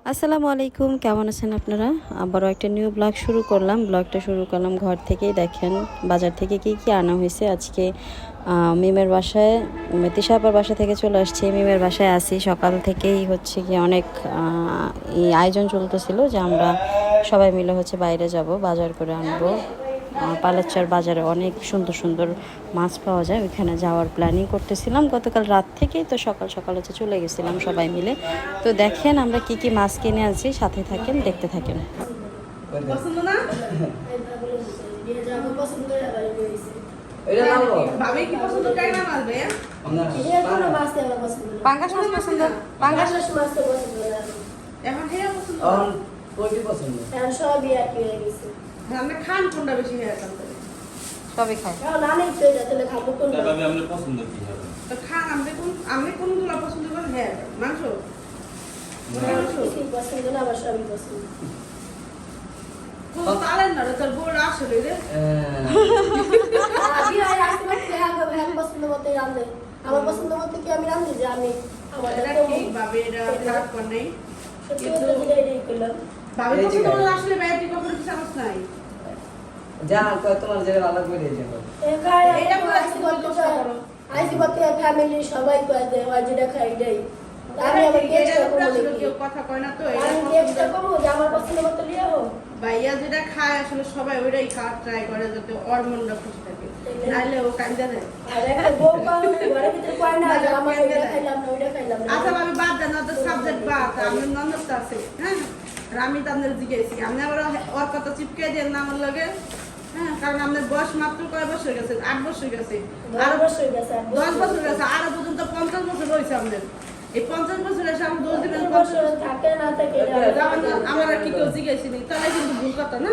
আসসালামু আলাইকুম, কেমন আছেন আপনারা? আবারও একটা নিউ ব্লগ শুরু করলাম। ব্লগটা শুরু করলাম ঘর থেকেই। দেখেন বাজার থেকে কি কি আনা হয়েছে আজকে। মিমের বাসায়, তিশা আপার বাসা থেকে চলে আসছি, মিমের বাসায় আসি। সকাল থেকেই হচ্ছে কি অনেক আয়োজন চলতেছিল যে আমরা সবাই মিলে হচ্ছে বাইরে যাব, বাজার করে আনবো। পালাচ্চার বাজারে অনেক সুন্দর সুন্দর মাছ পাওয়া যায়, ওইখানে যাওয়ার প্ল্যানিং করতেছিলাম গতকাল রাত থেকেই। তো সকাল সকাল হচ্ছে চলে গেছিলাম সবাই মিলে। তো দেখেন আমরা কি কি মাছ কিনে আনছি, সাথে থাকেন, দেখতে থাকেন। পছন্দ না? এটা নাও ভাবি কি পছন্দ করে না মাছ ভাইয়া? পাঙ্গাস মাছ পছন্দ? পাঙ্গাস এখন হেয়া পছন্দ। কোনটি পছন্দ? আমরা খান কোনটা বেশি হেয়া খান করে? সবই খায়। তবে আপনার পছন্দ কি হবে? তো খান আমরা কোনগুলো পছন্দ করেন হেয়া খান? মাংস? তো তালেন না রে, তোর বউর আসলে রে। আমার পছন্দ মতো কি আমি রান্ধি যে আমি আমার এটা ঠিক ভাবে, এটা খারাপ কর নাই। সত্যি কথা যেটা এটাই করলাম। ভাবি পছন্দ করে আসলে ভাইয়া তুই কখনো কিছু চাস নাই। যা কয় তোমার যেটা ভালো করে যাবে। এটা বলে কষ্ট করো। আইসি করতে ফ্যামিলি সবাই কয় যে হয় যেটা খাই এটাই আমি আবার এটা টেস্ট উপরে করব আসলে দেখি কেউ কথা কয় না তো, আমি এটা টেস্ট পছন্দ। করব যে আমার পছন্দ মতো লিয়ে হোক ভাইয়া যেটা খায় আসলে সবাই ওইটাই খাওয়ার ট্রাই করে যাতে ওর মনটা খুশি থাকে, নাহলে ও কান্দা দেয়। আর একটা বউ পাও ঘরের ভিতরে কয় না যে আমার এটা খাইলাম না ওইটা খাইলাম না আচ্ছা আমি বাদ দেন, তো সাবজেক্ট বাদ, আমি নন্দস্ত আছে, হ্যাঁ আর আমি তো আপনার জিজ্ঞেসি, আপনি আবার ওর কথা চিপকে দেন না আমার লগে, হ্যাঁ কারণ আপনার বয়স মাত্র কয় বছর গেছে? 8 বছর গেছে, আরো আরো বছর গেছে 10 বছর গেছে, আরো পর্যন্ত 50 বছর রয়েছে আপনার। এই 50 বছর এসে আমি দোষ দিবেন? 50 বছর থাকে না থাকে আমার আর কি কেউ জিজ্ঞেসি নেই, তাহলে কিন্তু ভুল কথা না।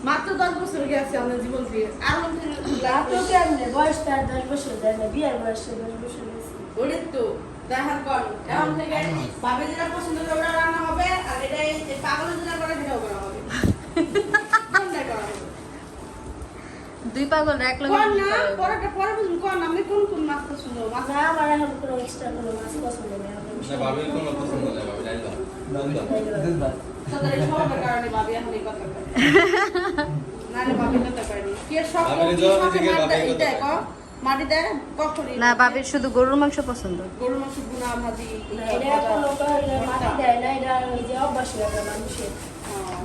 মাত্র 10 বছর গেছে আপনার জীবন থেকে, আরো রাত কেমনে বয়স তার 10 বছর যায় না বিয়ার বয়স 10 বছর গেছে ওরে তো দেখার কর এখন থেকে ভাবে যেটা পছন্দ করে ওটা রান্না হবে, আর এটা এই পাগল যেটা করে সেটাও করা হবে। কোনটা করা হবে? দুই পাগল এক লগে কোন না পরে বুঝুন, কোন আপনি কোন মাছ পছন্দ? মাছ না আমার এখন কোনো এক্সট্রা কোনো মাছ পছন্দ নেই আমার না ভাবির কোনো পছন্দ নেই, ভাবি জানলাম। দুধ তাদের এই স্বভাবের কারণে ভাবি এখন এই কথা করে। নাহলে ভাবি কথা করেনি। কি এর শখ? ভাবির জবাব থেকে ভাবি কথা এটা কয়। মাটি দেয় কখনই না, বাবির শুধু গরুর মাংস পছন্দ। গরুর মাংস বুনা ভাজি এটা কোনো মাটি দেয় না এটা ওই যে অভ্যাস হয়ে যায় মানুষের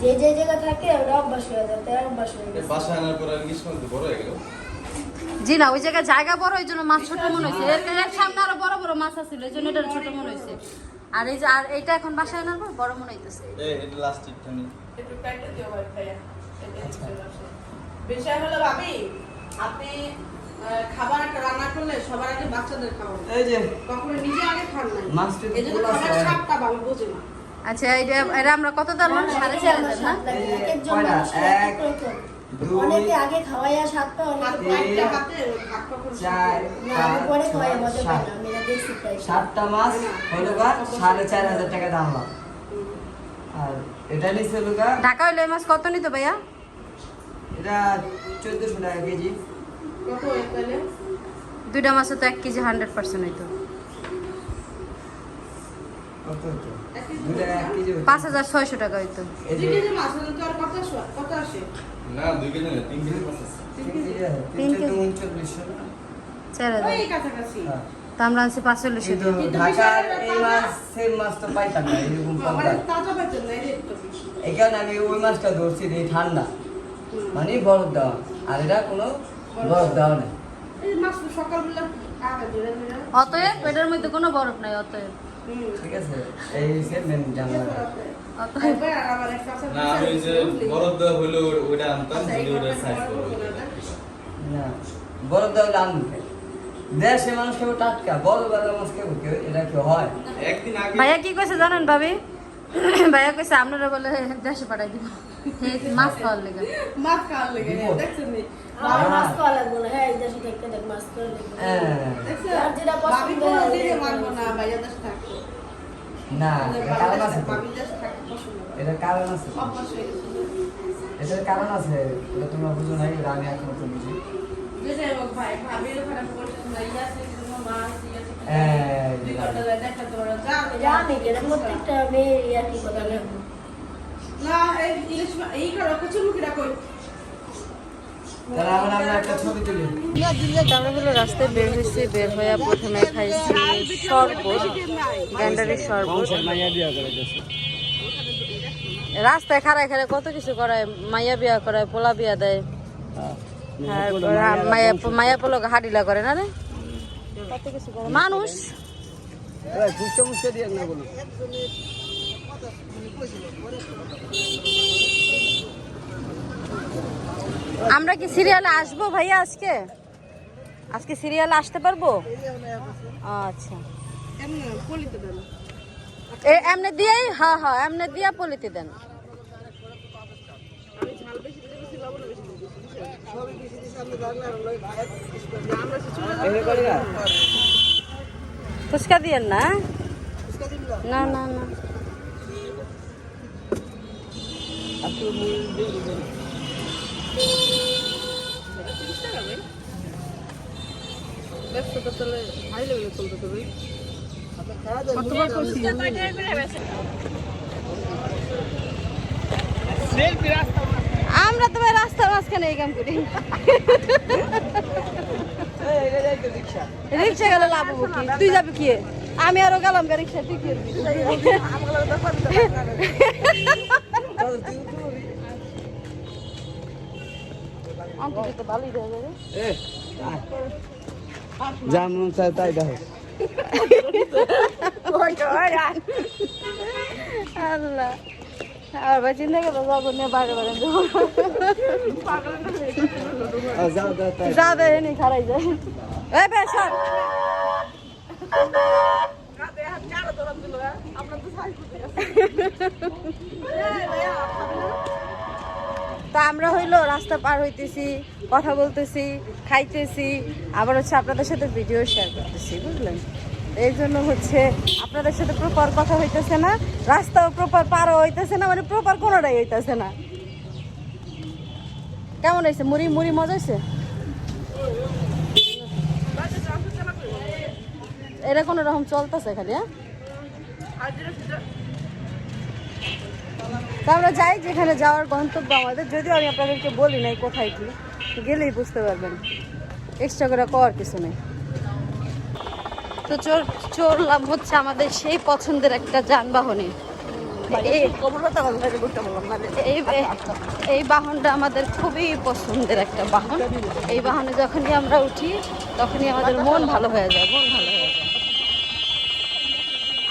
যে যে জায়গা থাকে ওটা অভ্যাস হয়ে যায় তাই অভ্যাস হয়ে গেছে বাসা আনার পর আর গ্রীষ্ম তো বড় হয়ে গেল। জি না, ওই জায়গায় জায়গা বড়, এই জন্য মাছ ছোট মনে হয়েছে। এর সামনে আরো বড় বড় মাছ আছিল, এই জন্য এটা ছোট মনে হয়েছে। আর এই যে আর এইটা এখন বাসায় আনার পর বড় মনে হইতেছে। এটা লাস্ট টিপটা নি। একটু কাটতে দিও ভাই ভাইয়া। বিষয় হলো ভাবি, আপনি খাবার একটা রান্না করলে সবার আগে বাচ্চাদের খাওয়ান, এই যে কখনো নিজে আগে খান না। মাছটা এই জন্য খোলা খাবার আছে। স্বাদটা ভালো বোঝে না। আচ্ছা, এটা আমরা কত দাম? 4,500 না? একজন মানুষ এক রকম অনেকে আগে খাওয়াইয়া সাতটা অনেকে একটা হাতে ভাগ কখন 4 না আমি পরে খাওয়াই মজা পাই না আমি এটা দেখছি তাই 7টা মাছ হলো গা 4,500 টাকা দাম হয়। আর এটা নিচে হলো গা ঢাকা হইলে এই মাছ কত নিত ভাইয়া? এটা 1400 টাকা কেজি। কত হয়ে তাহলে? দুইটা মাছে তো 1 কেজি 100% হইতো। কত হতো? দুটা 1 কেজি হতো। 5,600 টাকা হইতো। এই 2 যে কেজি মাছ হলে তো আর কত আসে? না 2 কেজি না 3 কেজি মাছ আছে। 3 কেজি আছে। 3 কেজি। 3,400 না? 4,000। ওই কাছাকাছি। হ্যাঁ। তা আমরা আনছি 5,600 কিন্তু দিয়ে। ঢাকার এই মাছ সেম মাছ তো পাইতাম না এরকম আমার পাবদা। তাজা বেতন নাই রে একটু বেশি। এই কারণে আমি ওই মাছটা ধরছি এই ঠান্ডা মানে বরফ দেওয়া, আর এটা কোনো বরফ দেওয়া নেই। এই মাছ তো সকালবেলা আগে ধরে ধরে অতএব এটার মধ্যে কোনো বরফ নাই। অতএব ঠিক আছে, এই সে মেন জানলা। অতএব আমার এক কাছে না আমি যে বরফ দেওয়া হলো ওইটা আনতাম, যদি ওটা সাইজ বড় হতো। না বরফ দেওয়া হলে আনবে দেশে মানুষ কেউ টাটকা বরফ দেওয়া মাছ কেউ কেউ এটা কেউ হয়। একদিন আগে ভাইয়া কি কইছে জানেন ভাবি? ভাইয়া কইছে আপনারা বলে দেশে পাঠাই দিব মাছ খাওয়ার লেগে। মাছ খাওয়ার লেগে বিপদ। দেখছেন নি? আমার মাছ খাওয়া লাগবে না হ্যাঁ এই দেশে দেখতে দেখ মাছ খাওয়া লাগবে হ্যাঁ। দেখছেন? আর যেটা পছন্দ ভাবি কোনো হয় দিনে ওইটাই মানবো খাবো। না, ভাইয়া দেশে থাকবো। না এটার কারণ আছে তো। ভাবি দেশে থাকতে পছন্দ করে। এটার কারণ আছে, অভ্যাস হয়ে গেছে। এটার কারণ আছে, এটা তোমরা বুঝো নাই, এটা আমি একমাত্র বুঝি। যে যাই হোক ভাই, ভাবির ওখানে পছন্দ নাই, আছে কিন্তু মাছ, ইয়ে আছে, দেখাতে পারো যা জানি যে প্রত্যেকটা মেয়ে একই কথা বলে। না এই ইলিশ এই করো কুচুমুখিটা কই তাহলে আমরা একটা ছবি তুলি। আমরা হলো রাস্তায় বের হয়েছি, বের হয়ে প্রথমে খাইছি শরবত, গ্যান্ডারির শরবত। রাস্তায় খাড়ায় খাড়ায় কত কিছু করায়, মাইয়া বিয়া করায়, পোলা বিয়া দেয়, মায়া পোলা হাডিলা করে না রে, কত কিছু করে মানুষ। আমরা কি সিরিয়ালে আসবো ভাইয়া? আজকে আজকে সিরিয়ালে আসতে পারবো? আচ্ছা এমনি পলিতে দেন এমনি দিয়েই, হ্যাঁ হ্যাঁ এমনি দিয়া পলিতে দেন। আমি ঝাল বেশি দিতে বেশি লবণ বেশি দিতে সবই বেশি দিতে আমরা জানলা আমরা চলে ফুচকা দিয়েন না, না না না ব্যবসা তো তাহলে হাই লেভেলে চলতে হবে। আমরা তো ভাই রাস্তার মাঝখানে এই কাম করি। রিক্সা গেলে লাভ হবো কি? তুই যাবি কি? আমি আরো গেলাম রিক্সা, তুই কি করবি? অন্তত ভালোই দেখা যাবে। যেমন চাই তাই দেখো। আল্লাহ আর ভাই চিন্তা করো যাবো না বাইরে বাইরে যা দেয় নি খারাই যায়। এই বেশ তা আমরা হইলো রাস্তা পার হইতেছি, কথা বলতেছি, খাইতেছি, আবার হচ্ছে আপনাদের সাথে ভিডিও শেয়ার করতেছি, বুঝলেন? এই জন্য হচ্ছে আপনাদের সাথে প্রপার কথা হইতেছে না, রাস্তাও প্রপার পারও হইতেছে না, মানে প্রপার কোনোটাই হইতেছে না। কেমন হয়েছে? মুড়ি মুড়ি মজা হয়েছে? এটা কোনো রকম চলতেছে খালি। হ্যাঁ তা আমরা যাই যেখানে যাওয়ার গন্তব্য আমাদের, যদিও আমি আপনাদেরকে বলি নাই কোথায় কি, গেলেই বুঝতে পারবেন, এক্সট্রা করে কর কিছু নেই। তো চললাম হচ্ছে আমাদের সেই পছন্দের একটা যানবাহনে। এই বাহনটা আমাদের খুবই পছন্দের একটা বাহন। এই বাহনে যখনই আমরা উঠি তখনই আমাদের মন ভালো হয়ে যায়, মন ভালো হয়ে যায়।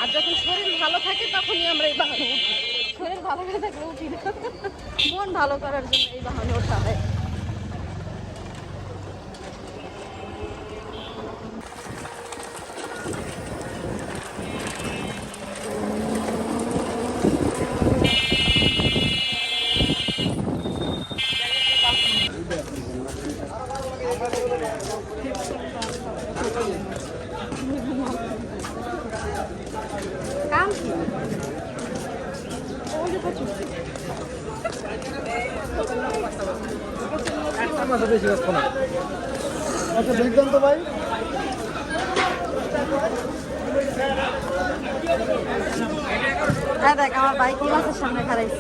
আর যখন শরীর ভালো থাকে তখনই আমরা এই বাহনে উঠি, শরীর ভালো হয়ে থাকলে উঠি না। মন ভালো করার জন্য এই বাহনে ওঠা হয়। কাম কি? দেখবেন তো ভাই, হ্যাঁ দেখ আমার বাইক মাছের সামনে খারাইছি।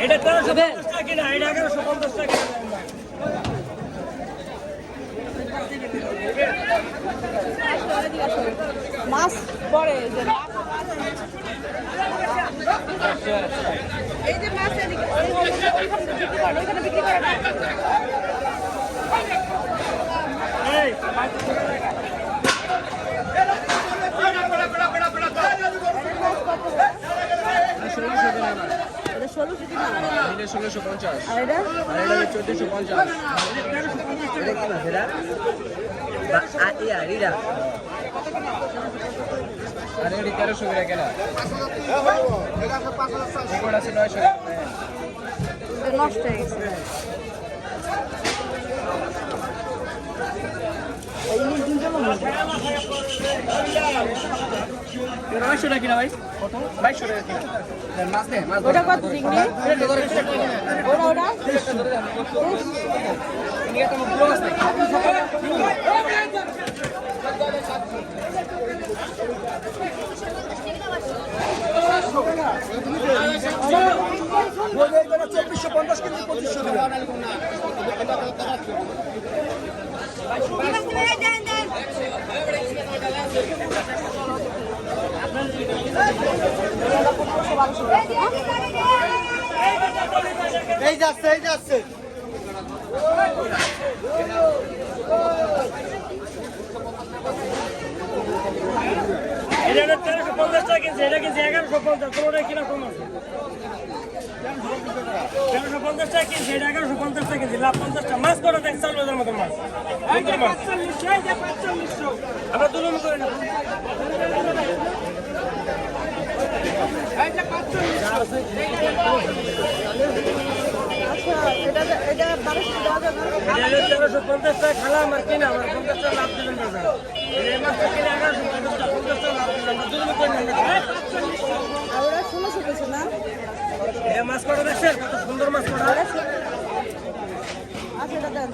এটা 1350 টাকা কিনা, এটা 1150 টাকা কিনা। মাছ পড়ে যে এই যে মাছ এদিকে ওইখানে বিক্রি করে না। এই এটা 1650 না? এটা 1650 আর এটা আর এটা 1450 এটা কি মাছ? এটা আর এটি 1300 করে কেনা রেকর্ড আছে 900 নষ্ট হয়ে গেছে। টাকা কিনা ভাই কত 2200 টাকা কিনা মাছ দে মাছ ওটা কত চিংড়ি? ওটা নিয়ে তো পুরো মাছ নেই এই যাচ্ছে এটা 1350 টাকা কিনছে এটা কিনছে 1150 কোনোটা কিনা কম আছে 1350 টাকা কিনছে এটা 1150 টাকা কিনছে লাভ 50 টাকা মাছ করে দেখ 4000 মতো মাছ সুন্দর মাছ 4500 আমরা দুলুম করে না এটা 1200 দেওয়া যাবে না? এটা 1350 টাকা খালাম আর কিনা আমার 50 টাকা লাভ দিলেন না এই মাছটা কিনে 1150 টাকা 50 টাকা লাভ দিলেন না দুলুম করে না আর ওরা 1600 পেয়েছে না? এই মাছ করে দেখছেন কত সুন্দর মাছ করে আচ্ছা এটা দেন।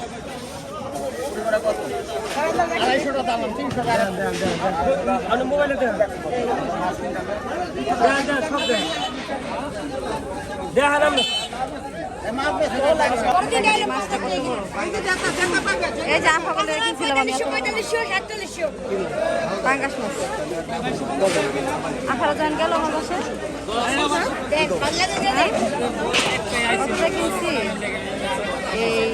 আমি মোবাইলে দেন সব দেন দেখালাম এই যে আফা বলে রেখেছিলাম আমি পাঙ্গাস মাছ। আফারা যখন গেল আমার বাসে কতটা কিনছি এই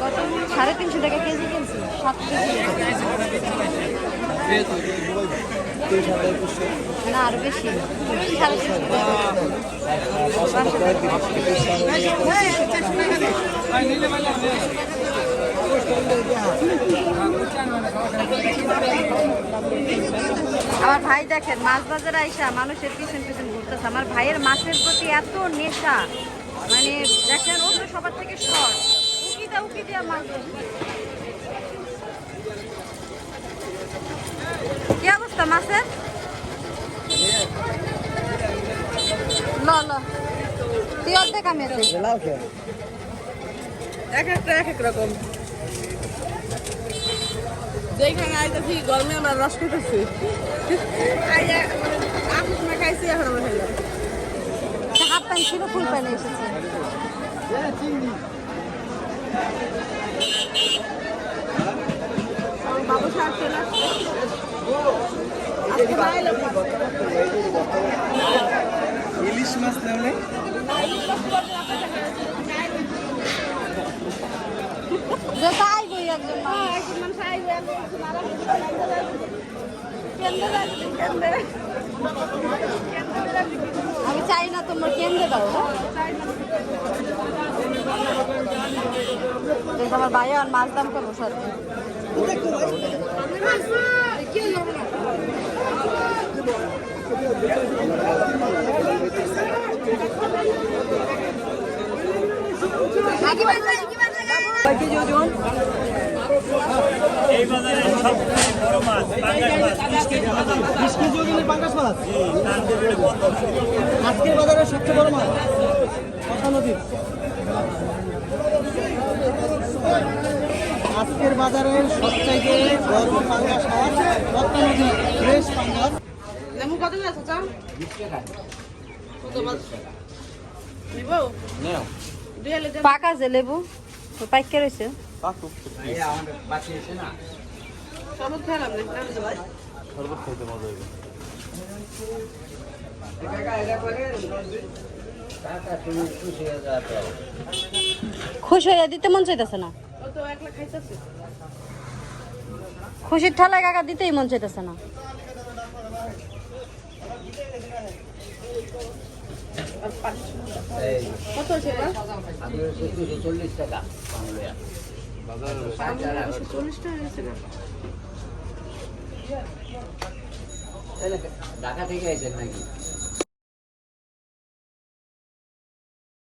কত 350 টাকা কেজি কিনছি 7 কেজি না আরো বেশি 350 টাকা আমার ভাই দেখেন মাছ বাজারে আইসা মানুষের পিছন পিছন ঘুরতেছে। আমার ভাইয়ের মাছের প্রতি এত নেশা, মানে দেখেন অন্য সবার থেকে শর্ট উকি দিয়া মাছ ধরছে। কি অবস্থা মাছের? ল তুই অর্ধেক আমি আছি। এক একটা এক এক রকম। যেখানে আইতেছি গরমে আমরা রস পেতেছি আকুশ না খাইছি এখন আমরা খাইলাম। হাফ প্যান্ট ছিল ফুল প্যান্ট এসেছে। বাবু সার চলে আসছে আজকে বাইরে ইলিশ মাছ নেই যে আইবই একজন মানুষ আইবে আমি চাই না তোমার কেন্দ্রে দাও। আমার ভাই আর মাছ দাম করবো সাথে এই বাজারে সবচেয়ে বড় মাছ পাঙ্গাস মাছ 20 কেজি ওজনের পাঙ্গাস মাছ আজকের বাজারে সবচেয়ে বড় মাছ কথা নদীর আজকের বাজারের সবচাইতে বড় পাঙ্গাস মাছ কথা নদী ফ্রেশ পাঙ্গাস। লেবু কত আছে চা 20 টাকা কত মাছ নিব নেও দুইলে দেন পাকা যে লেবু পাইকে রয়েছে। এই আমাদের বাকি আছে না সবত খেলাম না ভাই টাকা এটা করে টাকা তুমি খুশি হয়ে যাবে খুশি হয়ে দিতে মন চাইতেছে না। ও তো একলা খাইতেছে খুশির ঠেলায় কাকা দিতেই মন চাইতেছে না। এই কত ছিল আমি 240 টাকা বাংলায় বাজারে 40 টাকা হয়েছে না ঢাকা থেকে আইছেন নাকি?